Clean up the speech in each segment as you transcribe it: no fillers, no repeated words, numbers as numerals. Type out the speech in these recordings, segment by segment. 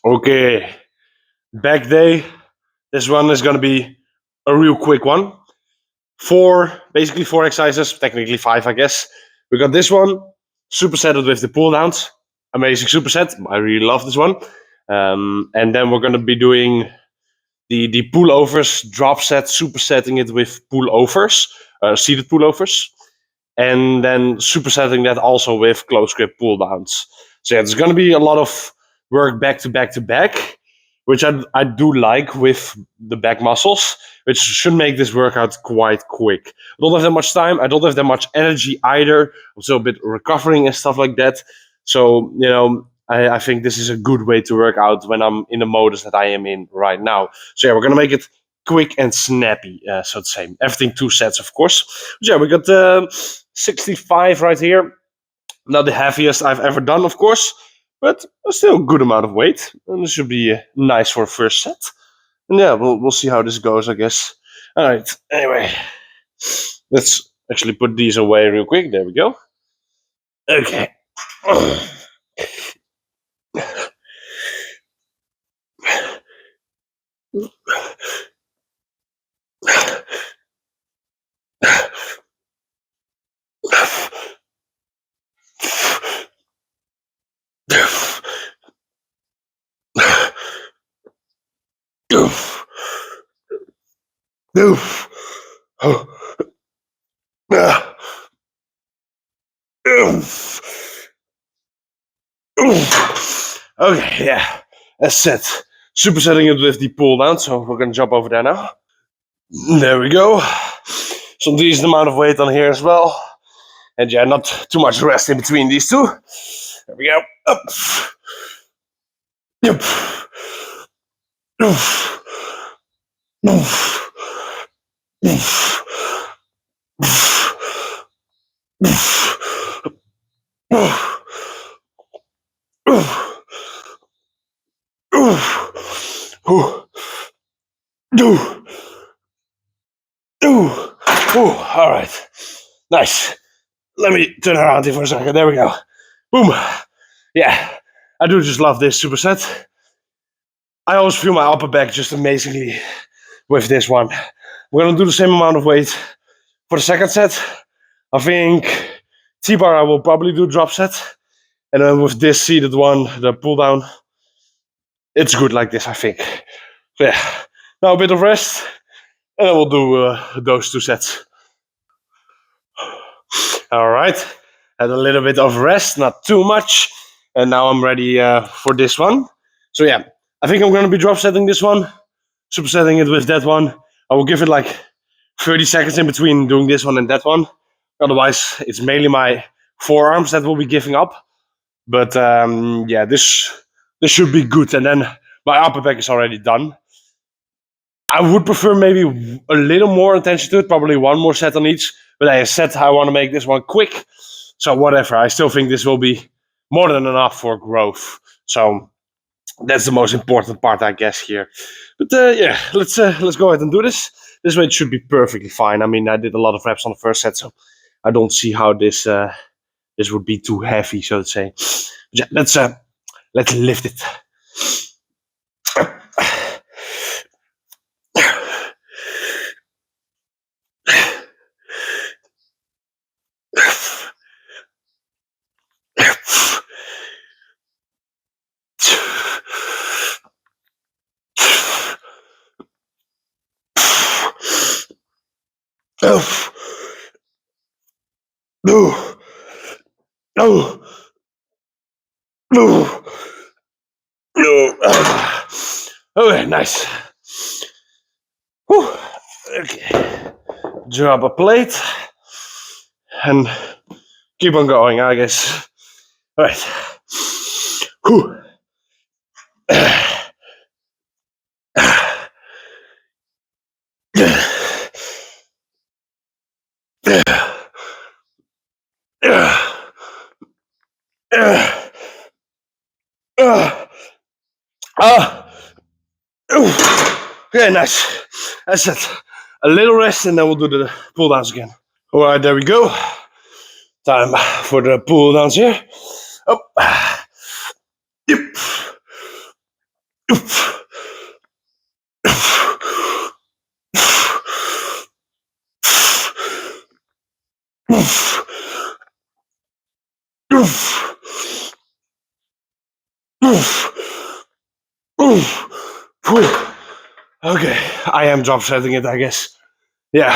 Okay, back day. This one is gonna be a real quick one. Basically four exercises, technically five, I guess. We got this one, supersetted with the pull downs. Amazing superset. I really love this one. And then we're gonna be doing the pullovers, drop set, supersetting it with pullovers, seated pullovers, and then supersetting that also with close grip pull downs. So yeah, there's going to be a lot of work back to back to back, which I do like with the back muscles, which should make this workout quite quick. I don't have that much time. I don't have that much energy either. I'm still a bit recovering and stuff like that. So, I think this is a good way to work out when I'm in the modus that I am in right now. So yeah, we're going to make it quick and snappy, so to say. Everything two sets, of course. But yeah, we got 65 right here. Not the heaviest I've ever done, of course, but still a good amount of weight. And this should be nice for a first set. And yeah, we'll see how this goes, I guess. All right. Anyway, let's actually put these away real quick. There we go. Okay. Okay, yeah, that's set. Supersetting it with the pull down, so we're gonna jump over there now. There we go. Some decent amount of weight on here as well. And yeah, not too much rest in between these two. There we go. Up. Yep. All right. Nice. Let me turn around here for a second. There we go. Boom. Yeah, I do just love this superset. I always feel my upper back just amazingly with this one. We're gonna do the same amount of weight for the second set. I think T-bar I will probably do drop set. And then with this seated one, the pull down, it's good like this, I think. So yeah, now a bit of rest, and then we'll do those two sets. All right, had a little bit of rest, not too much, and now I'm ready for this one. So yeah, I think I'm going to be drop setting this one, supersetting it with that one. I will give it like 30 seconds in between doing this one and that one. Otherwise, it's mainly my forearms that will be giving up. But yeah, this should be good. And then my upper back is already done. I would prefer maybe a little more attention to it, probably one more set on each. But I said I want to make this one quick. So whatever, I still think this will be more than enough for growth. So that's the most important part, I guess, here. But yeah, let's go ahead and do this. This way it should be perfectly fine. I mean, I did a lot of reps on the first set, so I don't see how this would be too heavy, so to say. But yeah, let's lift it. Okay, nice. Whew. Okay, drop a plate and keep on going, I guess. All right. Whew. Okay, nice. That's it. A little rest and then we'll do the pull downs again. All right, there we go. Time for the pull downs here. Up. Yep. Okay, I am drop setting it, I guess. Yeah,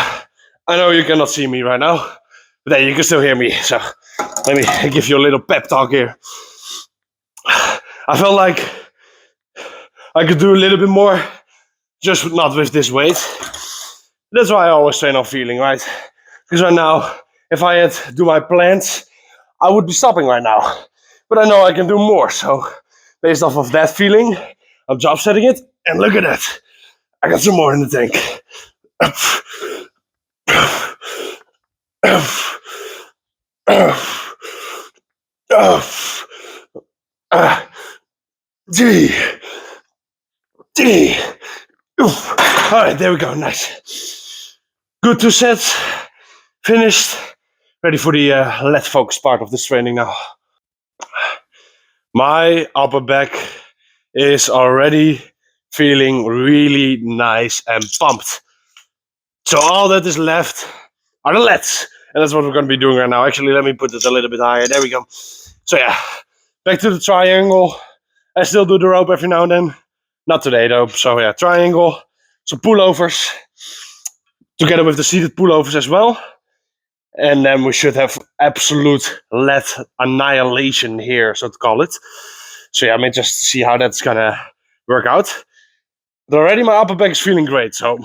I know you cannot see me right now, but then you can still hear me. So let me give you a little pep talk here. I felt like I could do a little bit more, just not with this weight. That's why I always train on feeling, right? Because right now, if I had to do my plans, I would be stopping right now. But I know I can do more, so based off of that feeling, I'm drop setting it, and look at that. I got some more in the tank. D. D. Alright, there we go, nice. Good 2 sets, finished. Ready for the lat focus part of this training now. My upper back is already feeling really nice and pumped. So all that is left are the lats. And that's what we're going to be doing right now. Actually, let me put it a little bit higher. There we go. So yeah, back to the triangle. I still do the rope every now and then. Not today though. So yeah, triangle. Some pullovers. Together with the seated pullovers as well. And then we should have absolute lat annihilation here, so to call it. So yeah, I mean, just see how that's gonna work out. But already my upper back is feeling great, so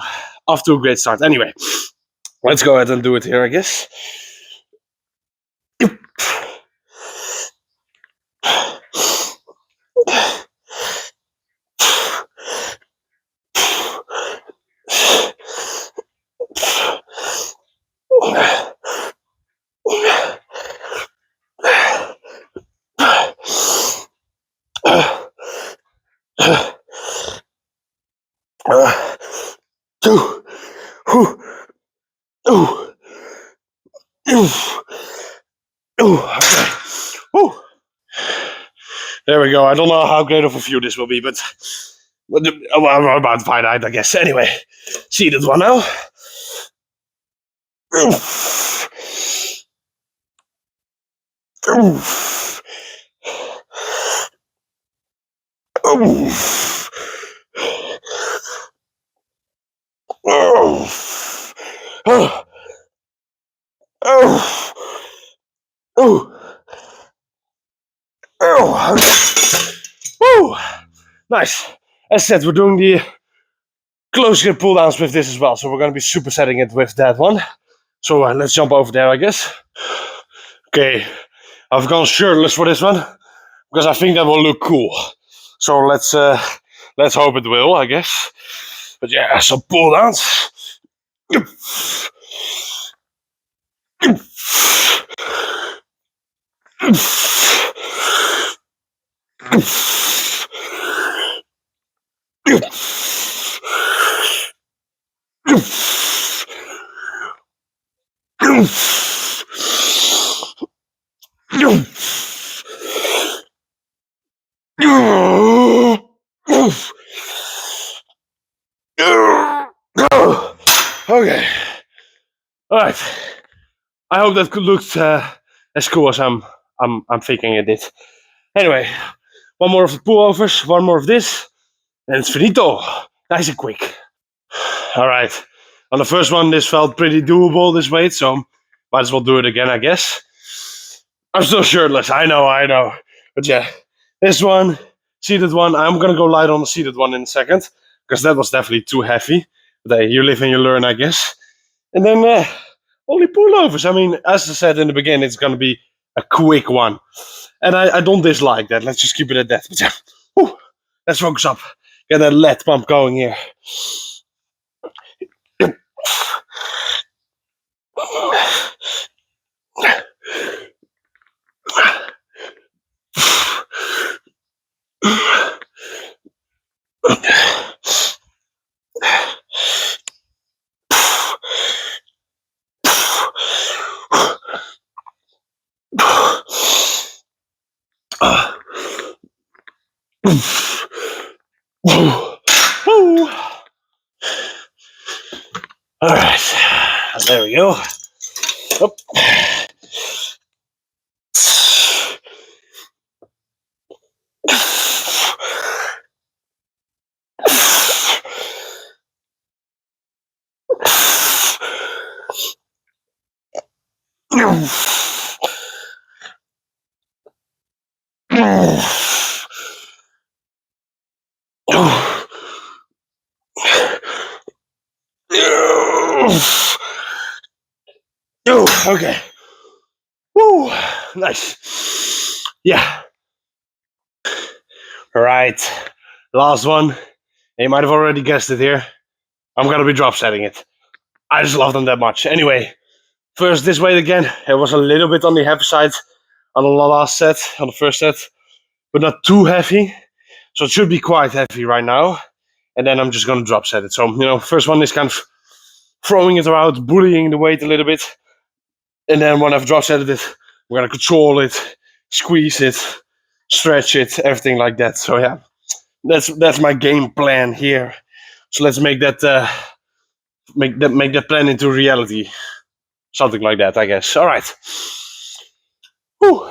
off to a great start. Anyway, let's go ahead and do it here, I guess. Okay. There we go. I don't know how great of a view this will be, but we're about to find out, I guess. Anyway, seated one now. Nice. As I said, we're doing the close grip pull downs with this as well, so we're going to be supersetting it with that one. So let's jump over there, I guess. Okay, I've gone shirtless for this one because I think that will look cool. So let's hope it will, I guess. But yeah, some pull downs. Okay. All right. I hope that looked as cool as I'm thinking it did. Anyway, one more of the pullovers, one more of this, and it's finito. Nice and quick. All right. On the first one, this felt pretty doable, this weight, so might as well do it again, I guess. I'm still shirtless. I know. But yeah, this one, seated one. I'm gonna go light on the seated one in a second because that was definitely too heavy. But hey, you live and you learn, I guess. And then only pullovers. I mean, as I said in the beginning, it's gonna be a quick one, and I don't dislike that. Let's just keep it at that. But yeah, whew, let's focus up. Get that lat pump going here. Woo. Woo. All right, there we go. Up. Okay. Woo. Nice. Yeah. All right. Last one. You might have already guessed it here. I'm gonna be drop setting it. I just love them that much. Anyway, first this weight again. It was a little bit on the heavy side on the last set, on the first set, but not too heavy. So it should be quite heavy right now. And then I'm just gonna drop set it. So, first one is kind of throwing it around, bullying the weight a little bit. And then when I've drop set it, I'm gonna control it, squeeze it, stretch it, everything like that. So yeah, that's my game plan here. So let's make that plan into reality. Something like that, I guess. All right. Whew.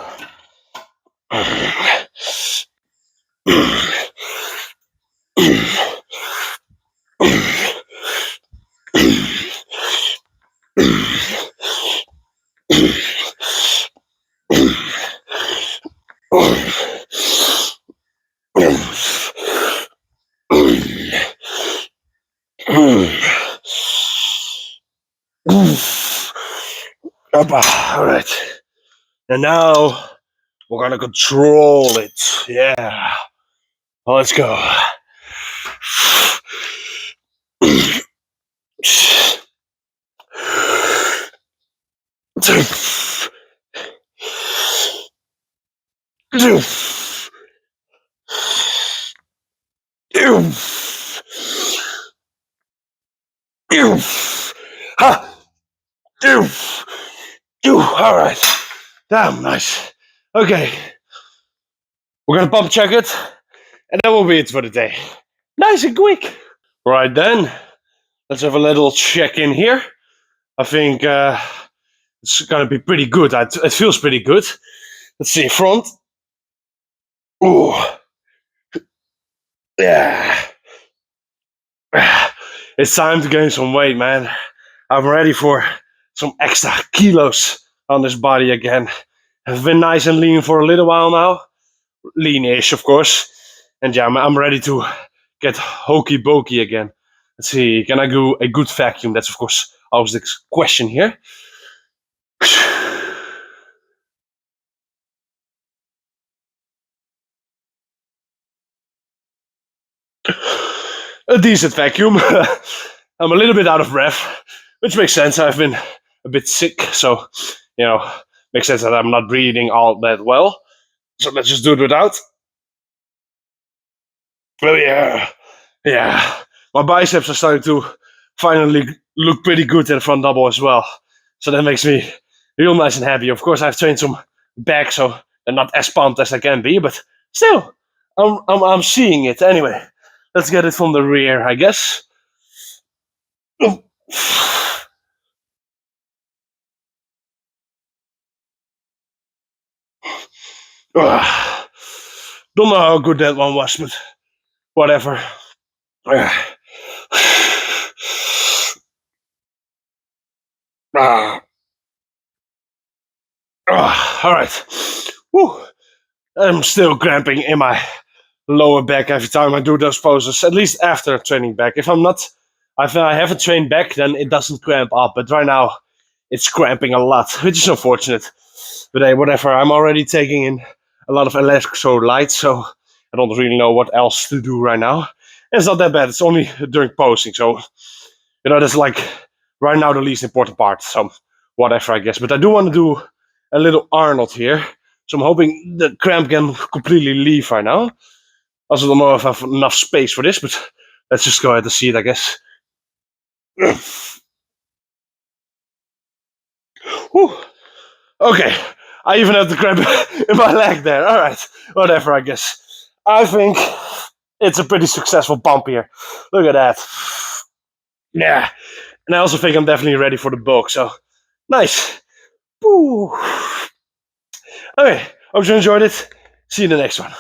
All right. And now we're gonna control it. Yeah. Well, let's go. All right. Damn, nice. Okay. We're gonna pump check it, and that will be it for the day. Nice and quick. Right then, let's have a little check in here. I think it's gonna be pretty good. It feels pretty good. Let's see, front. Ooh. Yeah. It's time to gain some weight, man. I'm ready for some extra kilos on this body again. I've been nice and lean for a little while now. Lean-ish, of course. And yeah, I'm ready to get hokey pokey again. Let's see, can I do a good vacuum? That's, of course, always the question here. A decent vacuum. I'm a little bit out of breath, which makes sense. I've been a bit sick, so, makes sense that I'm not breathing all that well. So let's just do it without. Oh, yeah. Yeah. My biceps are starting to finally look pretty good in the front double as well. So that makes me real nice and happy. Of course, I've trained some back, so they're not as pumped as I can be, but still, I'm seeing it. Anyway, let's get it from the rear, I guess. Oh. Don't know how good that one was, but whatever. All right. Woo. I'm still cramping in my lower back every time I do those poses, at least after training back. If I haven't trained back, then it doesn't cramp up. But right now, it's cramping a lot, which is unfortunate. But hey, whatever. I'm already taking in a lot of electrolytes, so I don't really know what else to do right now. And it's not that bad. It's only during posing, so that's like right now the least important part. So whatever, I guess. But I do want to do a little Arnold here. So I'm hoping the cramp can completely leave right now. Also don't know if I have enough space for this, but let's just go ahead and see it, I guess. Whew. Okay, I even have the cramp in my leg there. All right, whatever, I guess. I think it's a pretty successful pump here. Look at that. Yeah. And I also think I'm definitely ready for the bulk. So nice. Woo. Okay. Hope you enjoyed it. See you in the next one.